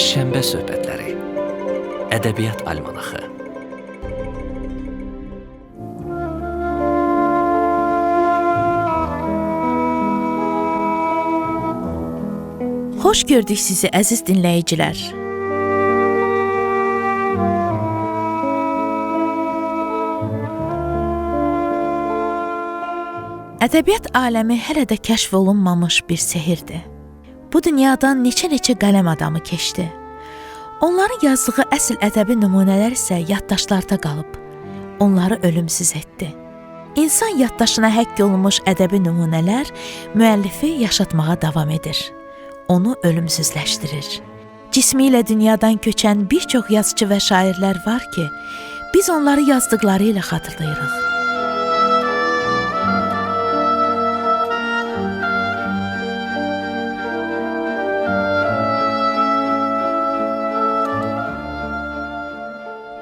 Şənbə söhbətləri. Ədəbiyyat almanaxı. Xoş gördük sizi əziz dinləyicilər. Ədəbiyyat aləmi hələ də kəşf olunmamış bir sehirdir. Bu dünyadan neçə qələm adamı keçdi. Onların yazdığı əsl ədəbi nümunələr isə yaddaşlarda qalıb. Onları ölümsüz etdi. İnsan yaddaşına həkk olunmuş ədəbi nümunələr müəllifi yaşatmağa davam edir. Onu ölümsüzləşdirir. Cismi ilə dünyadan köçən bir çox yazıcı və şairlər var ki, biz onları yazdıqları ilə xatırlayırıq.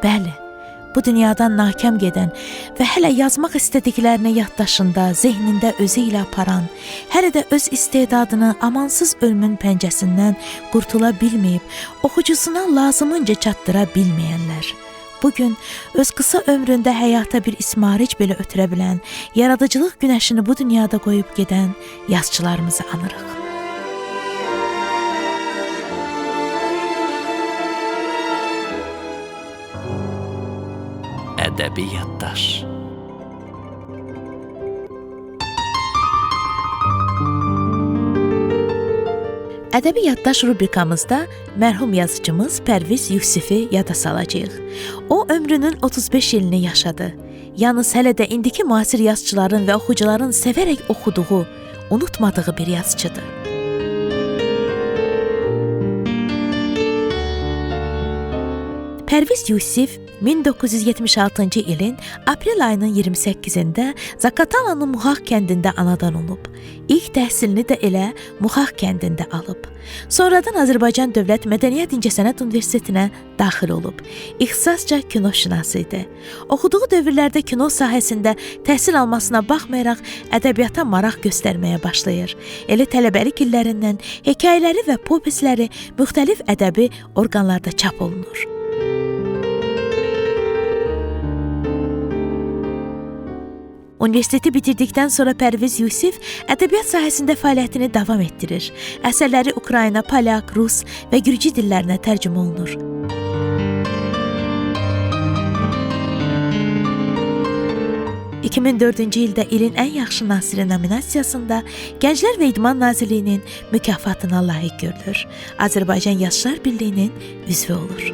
Bəli, bu dünyadan nakam gedən və hələ yazmaq istədiklərini yaddaşında, zehnində özü ilə aparan, hələ də öz istedadını amansız ölümün pəncəsindən qurtula bilməyib, oxucusuna lazımınca çatdıra bilməyənlər. Bugün öz qısa ömründə həyata bir ismaric belə ötürə bilən, yaradıcılıq günəşini bu dünyada qoyub gedən yazıçılarımızı anırıq. Ədəbi yaddaş. Ədəbi yaddaş rubrikamızda mərhum yazıcımız Pərviz Yusifi yada salacağıq. O ömrünün 35 ilini yaşadı. Yalnız hələ də indiki müasir yazıçıların və oxucuların sevərək oxuduğu, unutmadığı bir yazıcıdır. Pərviz Yusif 1976-cı ilin aprel ayının 28-də Zaqatalanın Muxaq kəndində anadan olub. İlk təhsilini də elə Muxaq kəndində alıb. Sonradan Azərbaycan Dövlət Mədəniyyət İncəsənət Universitetinə daxil olub. İxtisasca kinoşünas idi. Oxuduğu dövrlərdə kino sahəsində təhsil almasına baxmayaraq ədəbiyyata maraq göstərməyə başlayır. Elə tələbəlik illərindən hekayələri və povestləri müxtəlif ədəbi orqanlarda çap olunur. Universiteti bitirdikdən sonra Pərviz Yusif ədəbiyyat sahəsində fəaliyyətini davam etdirir. Əsərləri Ukrayna, Polyak, Rus və Gürcü dillərinə tərcümə olunur. ...2004-cü ildə ilin ən yaxşı nasiri nominasiyasında Gənclər və İdman Nazirliyinin mükafatına layiq görülür. Azərbaycan Yazıçılar Birliyinin üzvü olur.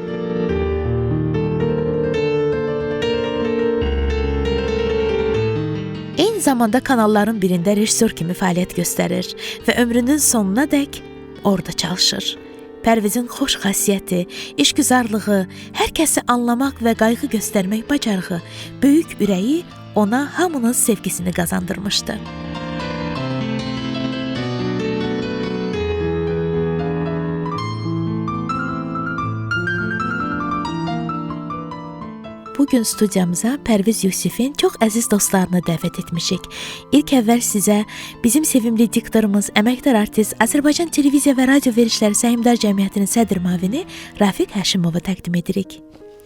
Eyni zamanda kanalların birində rejissor kimi fəaliyyət göstərir və ömrünün sonuna dək orada çalışır. Pərvizin xoş xasiyyəti, işgüzarlığı, hər kəsi anlamaq və qayğı göstərmək bacarığı, böyük ürəyi ona hamının sevgisini qazandırmışdı. Bugün studiyamıza Pərviz Yusifin çox əziz dostlarını dəvət etmişik. İlk əvvəl sizə bizim sevimli diktorumuz, əməkdar artist, Azərbaycan Televiziya və Radio Verişləri Səhmdar Cəmiyyətinin sədr müavini Rafiq Həşimovu təqdim edirik.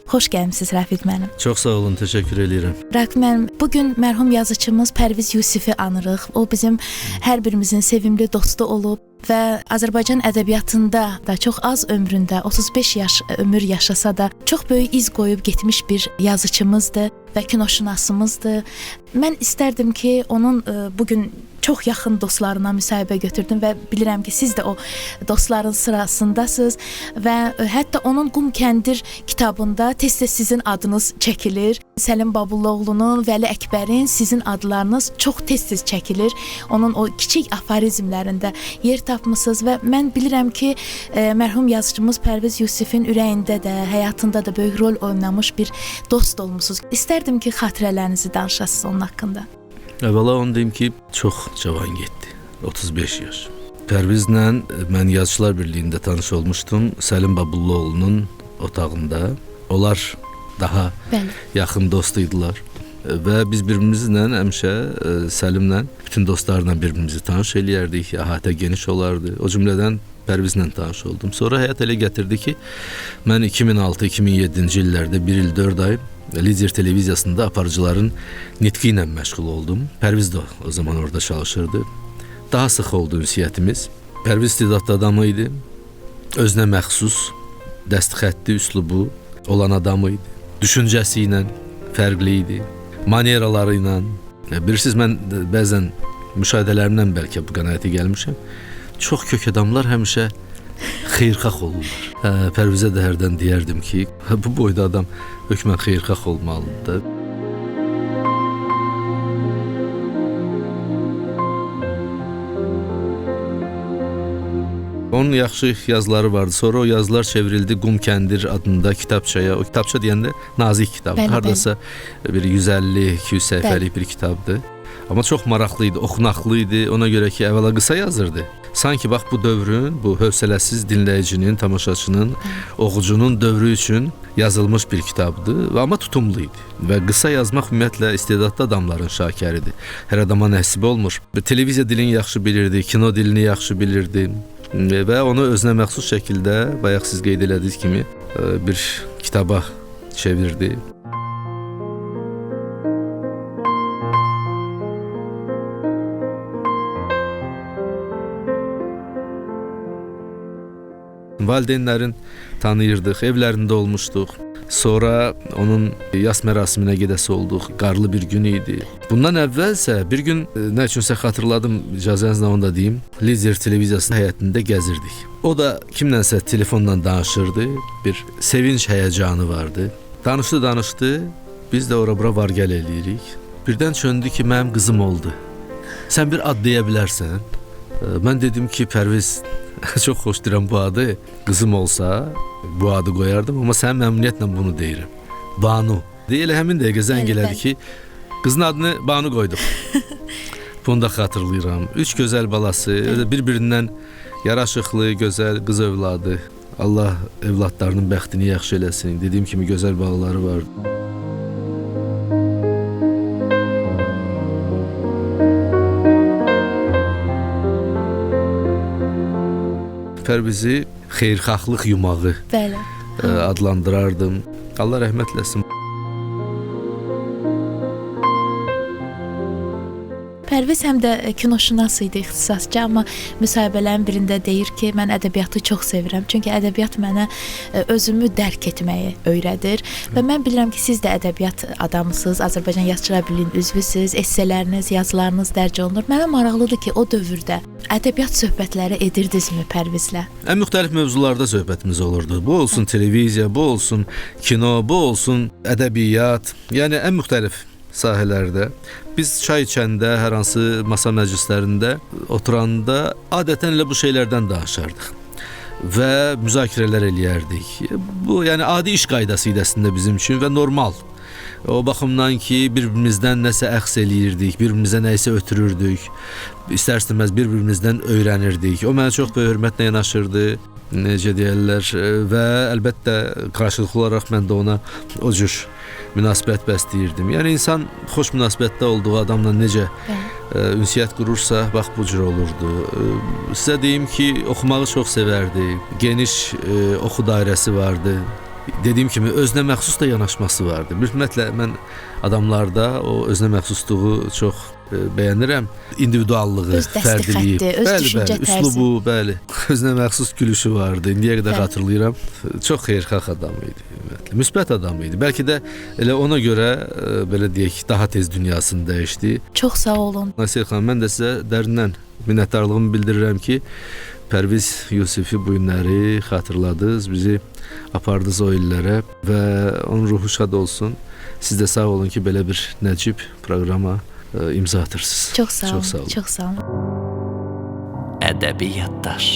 Xoş gəlmisiniz Rafiq müəllim. Çox sağ olun, təşəkkür edirəm. Rafiq müəllim, bugün mərhum yazıçımız Pərviz Yusifi anırıq. O bizim hər birimizin sevimli dostu olub və Azərbaycan ədəbiyyatında da çox az ömründə 35 yaş ömür yaşasa da çox böyük iz qoyub getmiş bir yazıçımızdır və kinoşünasımızdır. Mən istərdim ki, onun bugün çox yaxın dostlarına müsahibə götürdüm və bilirəm ki, siz də o dostların sırasındasınız və hətta onun Qum Kəndir kitabında tez-tez sizin adınız çəkilir. Səlim Babulluoğlunun, Vəli Əkbərin sizin adlarınız çox tez-tez çəkilir. Onun o kiçik aforizmlərində yer tapmısınız və mən bilirəm ki, mərhum yazıcımız Pərviz Yusifin ürəyində də, həyatında da böyük rol oynamış bir dost olmusunuz. İstərdim ki, xatirələrinizi danışasınız onun haqqında. Əvvəla onu deyim ki, çox cavan getdi. 35 yaş. Pərvizlə mən Yazıçılar Birliyində tanış olmuşdum. Səlim Babulluoğlunun otağında. Onlar daha yaxın dost idilər. və biz bir-birimizlə həmişə Səlimlə, bütün dostlarla bir-birimizi tanış eləyərdik, əhatə geniş olardı. O cümlədən Pərvizlə tanış oldum. Sonra həyat elə gətirdi ki, mən 2006-2007-ci illərdə 1 il 4 ay Lider televiziyasında aparıcıların nitqi ilə məşğul oldum. Pərviz də o zaman orada çalışırdı. Daha sıx oldu ünsiyyətimiz. Pərviz istedadlı adamı idi. Özünə məxsus, dəstxətli üslubu olan adamı idi. Düşüncəsi ilə fərqli idi. Maneraları ilə. Bilirsiniz, mən bəzən müşahidələrimdən bəlkə bu qənaətə gəlmişəm. Çox kök adamlar həmişə xeyirxah olurlar. Pərvizə də hərdən deyərdim ki, bu boyda adam hökmən xeyirxah olmalıdır da. Onun yaxşı yazıları vardı. Sonra o yazılar çevrildi Qum Kəndir adında kitabçaya. O kitabça deyəndə nazik kitab. Hardasa bir 150-200 səhifəlik bir kitabdır. Amma çox maraqlı idi, oxunaqlı idi. Ona görə ki, əvvəla qısa yazırdı. Sanki bax bu dövrün, bu hövsələsiz dinləyicinin, tamaşaçının, oxucunun dövrü üçün yazılmış bir kitabdır, amma tutumlu idi. Və qısa yazmaq ümumiyyətlə istedadlı adamların şakəridir. Hər adama nəsib olmur. Televiziya dilini yaxşı bilirdi, kino dilini yaxşı bilirdi və onu özünə məxsus şəkildə, bayaq siz qeyd elədiyiniz kimi, bir kitaba çevirdi. Valideynlərin tanıyırdıq, evlərində olmuşduq. Sonra onun yas mərasiminə gedəsi olduq. Qarlı bir gün idi. Bundan əvvəlsə bir gün nə üçünsə xatırladım, icazənizlə onu da deyim. Lider televiziyasının həyətində gəzirdik. O da kimlənsə telefonla danışırdı. Bir sevinç həyəcanı vardı. Danışdı. Biz də ora-bura var-gəl eləyirik. Birdən çöndü ki, mənim qızım oldu. Sən bir ad deyə bilərsən? Mən dedim ki, Pərviz, çox xoş deyirəm bu adı. Qızım olsa bu adı qoyardım, amma sən məmnuniyyətlə bunu deyirəm. Banu. Elə həmin dəqiqə zəng elədi ki, qızın adını Banu qoyduq. Bunu da xatırlayıram. 3 gözəl balası, bir-birindən yaraşıqlı, gözəl qız övladı. Allah evladlarının bəxtini yaxşı eləsin. Dediyim kimi gözəl balaları var. Pərvizi xeyirxahlıq yumağı adlandırardım. Allah rəhmət eləsin. Pərviz həm də kinoşünas idi ixtisasca, amma müsahibələrin birində deyir ki, mən ədəbiyyatı çox sevirəm. Çünki ədəbiyyat mənə özümü dərk etməyi öyrədir. Və mən bilirəm ki, siz də ədəbiyyat adamısınız, Azərbaycan Yazıçılar Birliyinin üzvüsünüz, esseləriniz, yazılarınız dərc olunur. Mənə maraqlıdır ki, o dövrdə ədəbiyyat söhbətləri edirdinizmi Pərvizlə? Ən müxtəlif mövzularda söhbətimiz olurdu. Bu olsun televiziya, bu olsun kino, bu olsun ədəbiyyat, yəni ən müxtəlif sahələrdə. Biz çay içəndə, hər hansı masa məclislərində oturanda adətən elə bu şeylərdən danışardıq və müzakirələr eləyərdik. Bu, yəni adi iş qaydası idi əslində bizim üçün və normal. O baxımdan ki, bir-birimizdən nəsə əxs eləyirdik, bir-birimizə nəyisə ötürürdük, istər-istəməz bir-birimizdən öyrənirdik. O mənə çox böyük hörmətlə yanaşırdı, necə deyərlər, və əlbəttə qarşılıqlı olaraq mən də ona o cür münasibət bəsləyirdim. Yəni insan xoş münasibətdə olduğu adamla necə ünsiyyət qurursa, bax bu cür olurdu. Sizə deyim ki, oxumağı çox sevərdi. Geniş oxu dairəsi vardı. Dediyim kimi özünə məxsus da yanaşması vardı. Ümumiyyətlə mən adamlarda o özünə məxsusluğu çox bəyənirəm. İndividuallığı, fərdiliyi, bəli, üslubu, bəli. Özünə məxsus gülüşü vardı. İndiyə qədər xatırlayıram. Çox xeyirxah adam idi. Ümumiyyətlə müsbət adam idi. Bəlkə də elə ona görə belə deyək, daha tez dünyasını dəyişdi. Çox sağ olun. Nəsir xanım, mən də sizə dərindən minnətdarlığımı bildirirəm ki, Pərviz Yusifi bu günləri xatırladınız, bizi apardınız o illərə və onun ruhu şad olsun. Siz də sağ olun ki, belə bir nəcib proqrama imza atırsınız. Çox sağ olun. Çox sağ olun. Ədəbi yaddaş.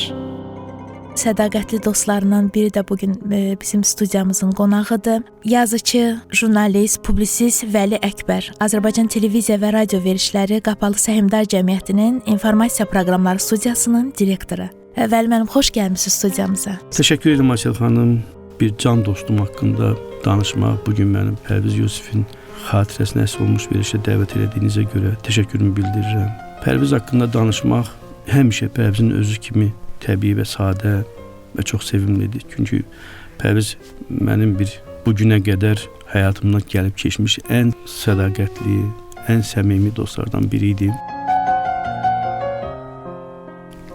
Sədaqətli dostlarından biri də bugün bizim studiyamızın qonağıdır. Yazıcı, jurnalist, publisist Vəli Əkbər, Azərbaycan Televiziya və Radio Verişləri Qapalı Səhmdar Cəmiyyətinin informasiya proqramları studiyasının direktoru. Vəli müəllim, xoş gəlmisiniz studiyamıza. Təşəkkür edirəm Ayşəl xanım. Bir can dostum haqqında danışmaq bugün mənim Pərviz Yusifin xatirəsinə əsas olmuş verilişə dəvət elədiyinizə görə təşəkkürümü bildirirəm. Pərviz haqqında danışmaq həmişə Pərvizin özü kimi təbii və sadə və çox sevimlidir. Çünki Pərviz mənim bu günə qədər həyatımdan gəlib keçmiş ən sədaqətli, ən səmimi dostlardan biri idi.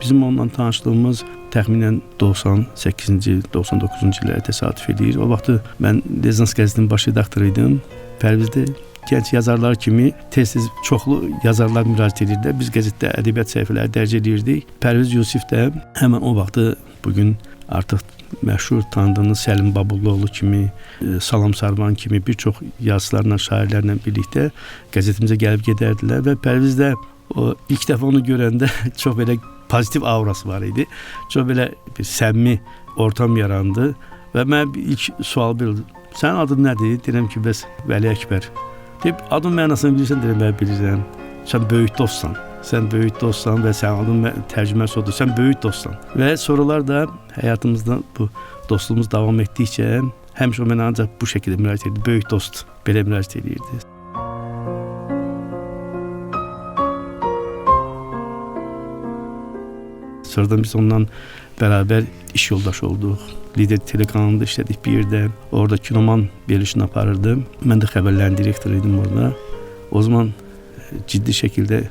Bizim onunla tanışlığımız təxminən 98-ci, 99-cu illərə təsadüf edir. O vaxtı mən Rezidans qəzetinin baş redaktoru idim. Pərviz də gənc yazarlar kimi tez-tez çoxlu yazarlar müraciət edirdi. Biz qəzetdə ədəbiyyat səhifələri dərc edirdik. Pərviz Yusif də həmən o vaxtı bugün artıq məşhur tanıdığınız Səlim Babulluoğlu kimi, Salam Sarvan kimi bir çox yazıçılarla, şairlərlə birlikdə qəzetimizə gəlib gedərdilər və Pərviz də o ilk dəfə onu görəndə çox belə pozitiv aurası var idi. Çox belə bir səmimi ortam yarandı və mən ilk sual bildim. Sənin adın nədir? Deyirəm ki, bəs Vəli Əkbər. Deyib, adın mənasını bilirsən? Deyirəm, mən bilirəm. Sən böyük dostsan. Sən böyük dostsan və sənin adın tərcüməsi odur. Sən böyük dostsan. Və sonralar da həyatımızda bu dostluğumuz davam etdikcə həmişə o mənə ancaq bu şəkildə müraciət edirdi. Böyük dost belə müraciət edirdi. Sonradan biz onunla bərabər iş yoldaşı olduq. Lider telekanalında işlədik bir yerdə. Orada kinoman verilişini aparırdım. Mən də xəbərlərin direktoru idim orada. O zaman ciddi şəkildə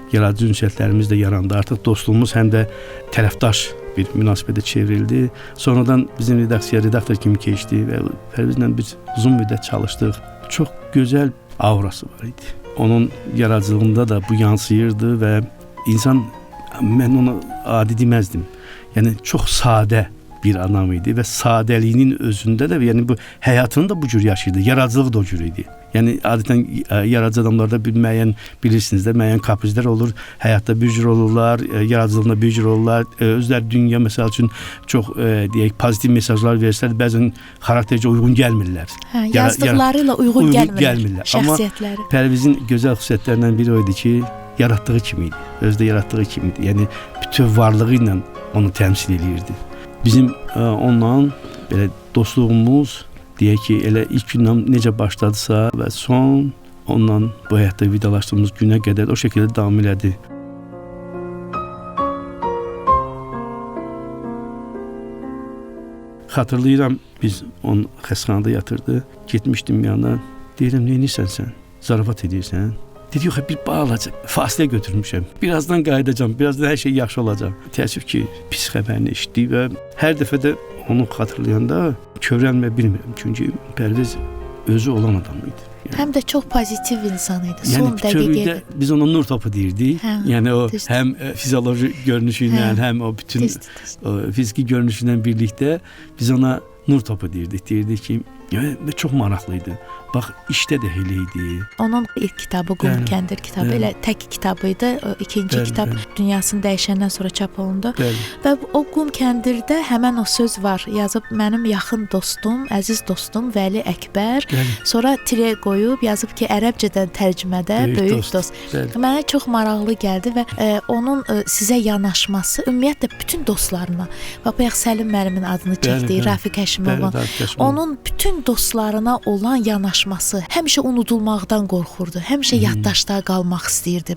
yaradıcı ünsiyyətlərimiz də yarandı. Artıq dostluğumuz həm də tərəfdaş bir münasibətə çevrildi. Sonradan bizim redaksiya redaktor kimi keçdi və Pərvizlə biz uzun müddət çalışdıq. Çox gözəl aurası var idi. Onun yaradıcılığında da bu yansıyırdı və insan, mən ona adi deməzdim. Yəni çox sadə bir adam idi və sadəliyinin özündə də, yəni bu həyatını da bu cür yaşayırdı. Yaradıcılığı da o cür idi. Yəni adətən yaradıcı adamlarda bir müəyyən, bilirsiniz də, müəyyən kaprizlər olur. Həyatda bir cür olurlar, yaradıcılığında bir cür olurlar. Özləri dünya məsəl üçün çox deyək pozitiv mesajlar verirlər, bəzən xaraktercə uyğun gəlmirlər. Yazdıqlarıyla uyğun gəlmirlər şəxsiyyətləri. Pərvizin gözəl xüsusiyyətlərindən biri o idi ki, yaratdığı kimi idi. Özdə yaratdığı kimi idi. Yəni bütün varlığı ilə onu təmsil edirdi. Bizim onunla belə dostluğumuz, deyək ki, elə ilk gündən necə başladısa və son onunla bu həyatda vidalaşdığımız günə qədər o şəkildə davam elədi. Xatırlayıram, biz onu xəstəxanada yatırdı. Getmişdim yanına. Deyirəm, neynirsən sən? Zarafat edirsən? Dedi, yox, bir balaca fasilə götürmüşəm. Birazdan qayıdacam, birazdan hər şey yaxşı olacaq. Təəssüf ki, pis xəbərini eşitdi və hər dəfə də onu xatırlayanda kövrəlmə bilmirəm. Çünki Pərviz özü olan adam idi. Həm də çox pozitiv insan idi. Son dəqiqədə biz ona nur topu deyirdik. Yəni o həm fizioloji görünüşü ilə, həm o bütün fiziki görünüşü ilə birlikdə biz ona nur topu deyirdik. Deyirdik ki, və çox maraqlı idi. Bax, işdə də elə idi. Onun ilk kitabı Qum Kəndir kitabı, elə tək kitabı idi. İkinci kitab Dünyasını dəyişəndən sonra çap olundu. Və o Qum Kəndirdə həmən o söz var. Yazıb, mənim yaxın dostum, əziz dostum Vəli Əkbər. Sonra tire qoyub, yazıb ki, ərəbcədən tərcümədə böyük dost. Mənə çox maraqlı gəldi və onun sizə yanaşması, ümumiyyətlə bütün dostlarına, bayaq Səlim müəllimin adını çəkdi, Rafiq Həşimovun, onun bütün dostlarına olan yanaşması həmişə unudulmaqdan qorxurdu. Həmişə yaddaşda qalmaq istəyirdi.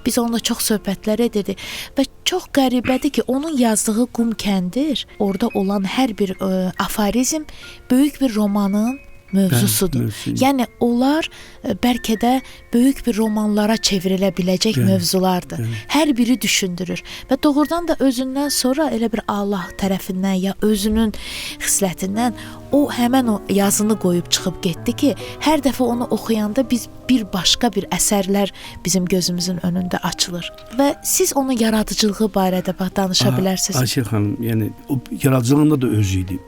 Biz onunla çox söhbətlər edirdik və çox qəribədir ki, onun yazdığı Qum Kəndir, orada olan hər bir aforizm böyük bir romanın mövzusudur. Yəni onlar bəlkə də böyük bir romanlara çevrilə biləcək mövzulardır. Hər biri düşündürür və doğrudan da özündən sonra elə bir Allah tərəfindən ya özünün xislətindən o həmən o yazını qoyub çıxıb getdi ki, hər dəfə onu oxuyanda biz bir başqa bir əsərlər bizim gözümüzün önündə açılır. Və siz onun yaradıcılığı barədə danışa bilərsiniz. Ayşə xanım, yəni o yaradıcılığında da özü idi.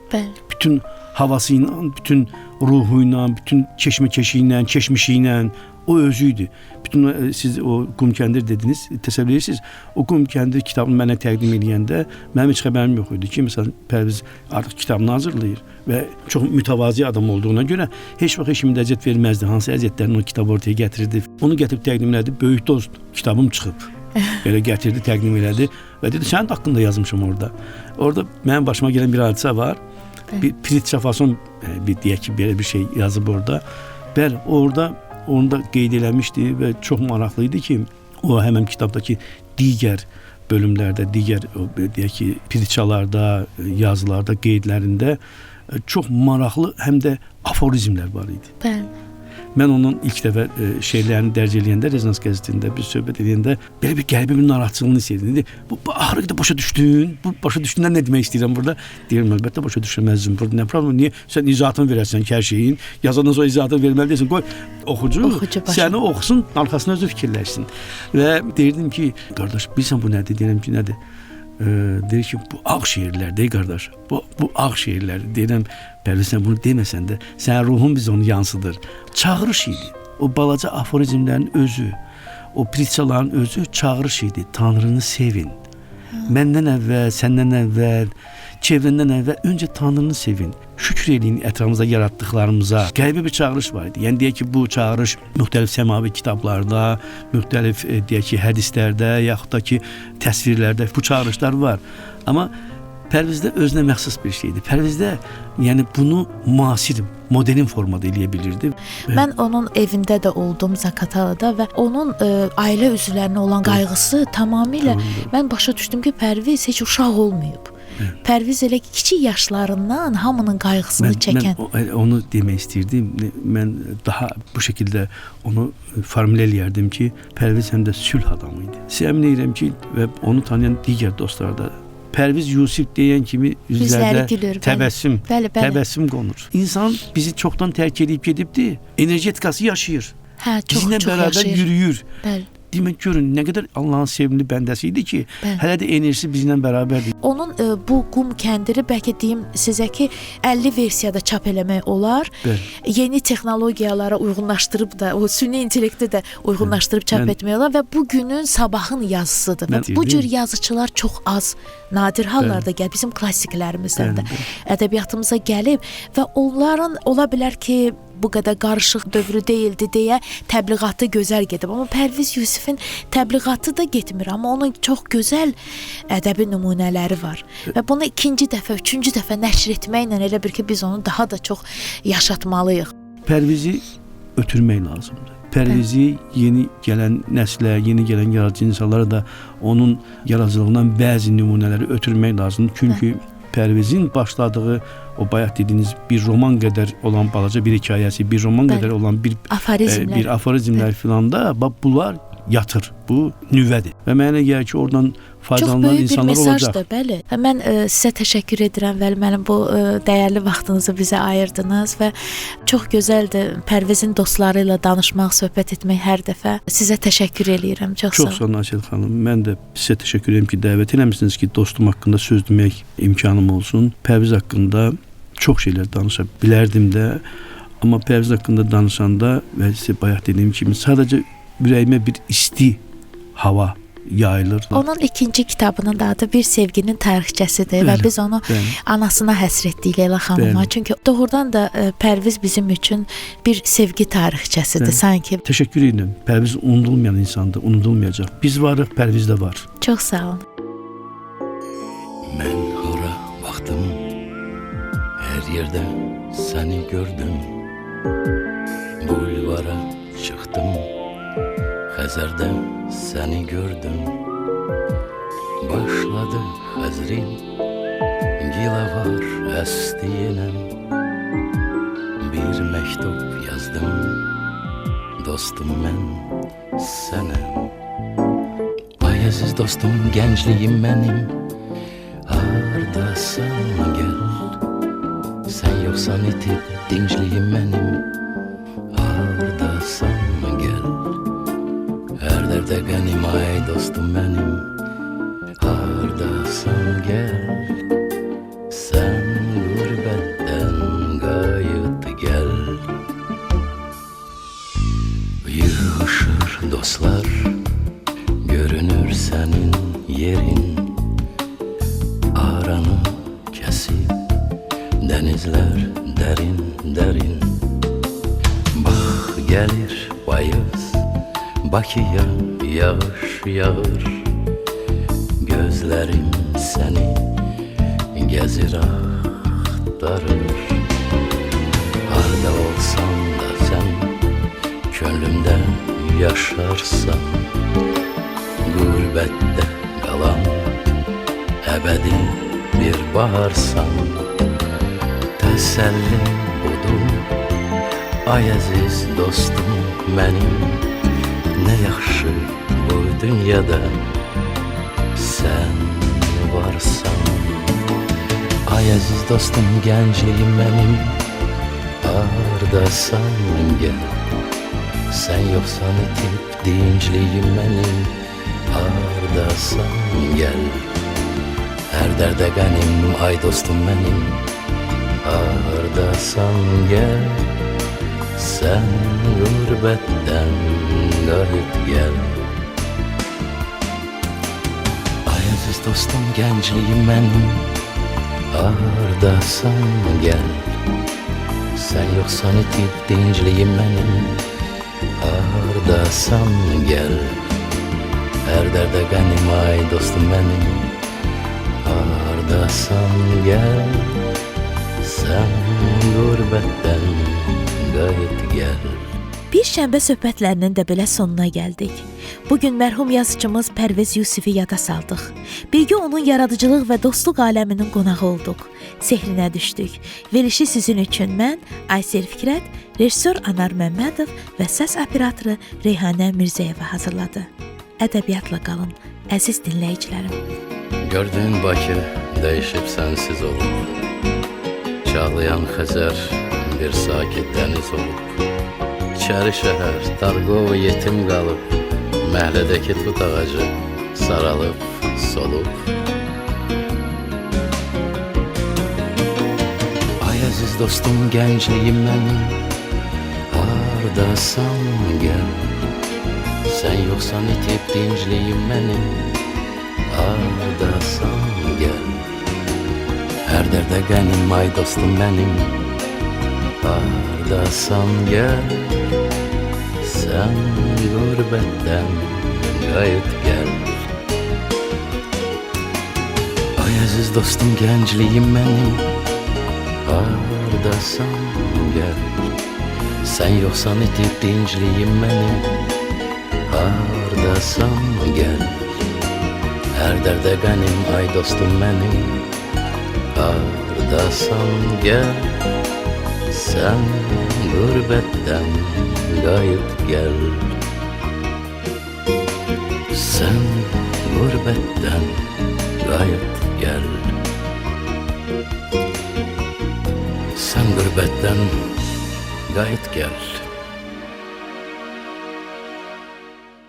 Bütün havası ilə, bütün ruhu ilə, bütün keşməkeşi ilə, keçmişi ilə o özü idi. Bütün siz o Qum Kəndir dediniz, təsəvvür edirsiniz. O Qum Kəndir kitabını mənə təqdim edəndə mənim heç xəbərim yox idi ki, məsələn, Pərviz artıq kitabını hazırlayır və çox mütəvazi adam olduğuna görə heç vaxt heç kimə əziyyət verməzdi. Hansı əziyyətlərini o kitabı ortaya gətirirdi. Onu gətirib təqdim elədi, böyük dost, kitabım çıxıb. Belə gətirdi, təqdim elədi və dedi, sənin haqqında yazmışam orada. Orada mənim başıma gələn bir hadisə var. Bir Pritçafason bir deyək ki, belə bir şey yazıb orada. Bəli, orada onu da qeyd eləmişdi və çox maraqlı idi ki, o həmin kitabdakı digər bölümlərdə, digər deyək ki, pritçalarda, yazılarda, qeydlərində çox maraqlı həm də aforizmlər var idi. Bəli. Mən onun ilk dəfə şeylərini dərc eləyəndə, Rezonans qəzetində bir söhbət edəndə belə bir qəlbi bir narahatlığını hiss edirdim. Bu axırı da başa düşdün. Bu başa düşdündən nə demək istəyirəm burada? Deyirəm, əlbəttə başa düşməzdim. Burada nə problem? Niyə sən izahatını verəsən hər şeyin? Yazandan sonra izahatını verməli deyilsən. Qoy oxucu səni oxusun, arxasına özü fikirləşsin. Və deyirdim ki, qardaş, bilirsən bu nədir? Deyirəm ki, nədir? Deyir ki, bu ağ şeirlərdir qardaş. Bu ağ şeirlərdir. Deyirəm, bəli sən bunu deməsən də, sənin ruhun biz onu yansıdır. Çağırış idi. O balaca aforizmlərin özü, o pritçaların özü çağırış idi. Tanrını sevin. Məndən əvvəl, səndən əvvəl, çevrəndən əvvəl öncə Tanrını sevin. Şükür eləyin ətrafımızda yaratdıqlarımıza. Qəlbi bir çağırış var idi. Yəni deyək ki, bu çağırış müxtəlif səmavi kitablarda, müxtəlif deyək ki, hədislərdə, yaxud da ki, təsvirlərdə bu çağırışlar var. Amma Pərvizdə özünə məxsus bir şeydir. Pərvizdə yəni bunu müasir, modern formada eləyə bilirdi. Mən onun evində də oldum Zaqatalada və onun ailə üzvlərinə olan qayğısı tamamilə mən başa düşdüm ki, Pərviz heç uşaq olmayıb. Pərviz elə kiçik yaşlarından hamının qayğısını çəkən. Mən onu demək istirdim. Mən daha bu şəkildə onu formülə eləyərdim ki, Pərviz həm də sülh adamı idi. Əmin edirəm ki, və onu tanıyan digər dostlar da Pərviz Yusif deyən kimi üzlərdə təbəssüm, təbəssüm qonur. İnsan bizi çoxdan tərk edib gedibdi. Energetikası yaşayır. Bizlə bərabər yürüyür. Bəli. Demək görün nə qədər Allahın sevimli bəndəsi idi ki, hələ də enerjisi bizlə bərabərdir. Onun bu qum kəndiri bəlkə deyim sizə ki 50 versiyada çap eləmək olar. Yeni texnologiyalara uyğunlaşdırıb da, o süni intellekti də uyğunlaşdırıb çap etmək olar və bu günün sabahın yazısıdır. Və bu cür yazıçılar çox az, nadir hallarda gəlir. Bizim klassiklərimizdən də ədəbiyyatımıza gəlib və onların ola bilər ki bu qədər qarışıq dövrü deyildi deyə təbliğatı gözəl gedib. Amma Pərviz Yusifin təbliğatı da getmir, amma onun çox gözəl ədəbi nümunələri var. Və bunu ikinci dəfə, üçüncü dəfə nəşr etməklə elə bir ki, biz onu daha da çox yaşatmalıyıq. Pərvizi ötürmək lazımdır. Pərvizi yeni gələn nəslə, yeni gələn yaradıcı insanlara da onun yaradıcılığından bəzi nümunələri ötürmək lazımdır. Çünki Pərvizin başladığı o bayaq dediyiniz bir roman qədər olan balaca bir hekayəsi, bir roman qədər olan bir aforizmlər filan da bunlar yatır. Bu nüvədir. Və mənə gəlir ki, oradan faydalanan insanlar olacaq. Çox böyük bir mesajdır, bəli. Və mən sizə təşəkkür edirəm, Vəli müəllim, bu dəyərli vaxtınızı bizə ayırdınız və çox gözəldir Pərvizin dostları ilə danışmaq, söhbət etmək hər dəfə. Sizə təşəkkür edirəm. Çox sağ olun. Çox sağ olun Ayşəl xanım. Mən də sizə təşəkkür edirəm ki, dəvət eləmisiniz ki, dostum haqqında söz demək imkanım olsun. Pərviz haqqında çox şeylər danışa bilərdim də, amma Pərviz haqqında danışanda və sizə bayaq dediyim kimi sadəcə ürəyimə bir isti hava yayılır. Onun ikinci kitabının da adı Bir Sevginin Tarixçəsidir və biz onu anasına həsr etdik Leyla xanıma. Çünki doğrudan da Pərviz bizim üçün bir sevgi tarixçəsidir sanki. Təşəkkür edirəm. Pərviz unudulmayan insandır, unudulmayacaq. Biz varıq, Pərviz də var. Çox sağ olun. Mən hara baxdım, hər yerdə səni gördüm. Bulvara çıxdım, Xəzərdə səni gördüm. Başladı Xəzrin, gilavar əsti yenəm. Bir məktub yazdım, dostum mən sənəm. Ay əziz dostum, gəncliyim mənim, hardasan gəl. Sən yoxsan itib dincliyim mənim, hardasan gəl. Hər dərdə qənim, ay dostum mənim, hardasan gəl. Sən qürbətdən qayıt gəl. Yığışır dostlar, görünür sənin yerin. Aranı kəsib dənizlər dərin, dərin. Bax gəlir payız, Bakıya yağış yağır. Gözlərim səni gəzir, axtarır. Harda olsan da sən Könlümdə yaşarsan, Qürbətdə qalan əbədi bir baharsan. Təsəlli budur, ay əziz dostum mənim. Nə yaxşı bu dünyada sən varsan. Ay əziz dostum, gəncliyim mənim, hardasan gəl. Sən yoxsan itib dincliyim mənim, hardasan gəl. Hər dərdə qənim, ay dostum mənim, hardasan gəl. Sən qürbətdən qayıt gəl. Ay əziz dostum, gəncliyim mənim, hardasan gəl. Sən yoxsan itib dincliyim mənim, hardasan gəl. Hər dərdə qənim, ay dostum mənim, hardasan gəl. Sən qürbətdən qayıt gəl. Bir şənbə söhbətlərinin də belə sonuna gəldik. Bugün mərhum yazıcımız Pərviz Yusifi yada saldıq. Birgə onun yaradıcılıq və dostluq aləminin qonağı olduq. Sehrinə düşdük. Verilişi sizin üçün mən, Aysel Fikrət, rejissor Anar Məmmədov və səs operatoru Reyhanə Mirzəyeva hazırladı. Ədəbiyyatla qalın, əziz dinləyicilərim. Gördüyün Bakı dəyişib sənsiz olub. Çağlayan Xəzər bir sakit dəniz olub. İçəri şəhər Targov yetim qalıb. Məhlədəki tut ağacı saralıb, solub. Ay əziz dostum, gəncliyim mənim, hardasan gəl. Sən yoxsan itib dincliyim mənim, hardasan gəl. Hər dərdə qənim, ay dostum mənim, hardasan gəl. Sən qürbətdən qayıt gəl. Ay əziz dostum, gəncliyim mənim, hardasan gəl. Sən yoxsan itib dincliyim mənim, hardasan gəl. Hər dərdə qənim, ay dostum mənim, hardasan gəl. Sən qürbətdən qayıt gəl. Sən qürbətdən qayıt gəl. Sən qürbətdən qayıt gəl.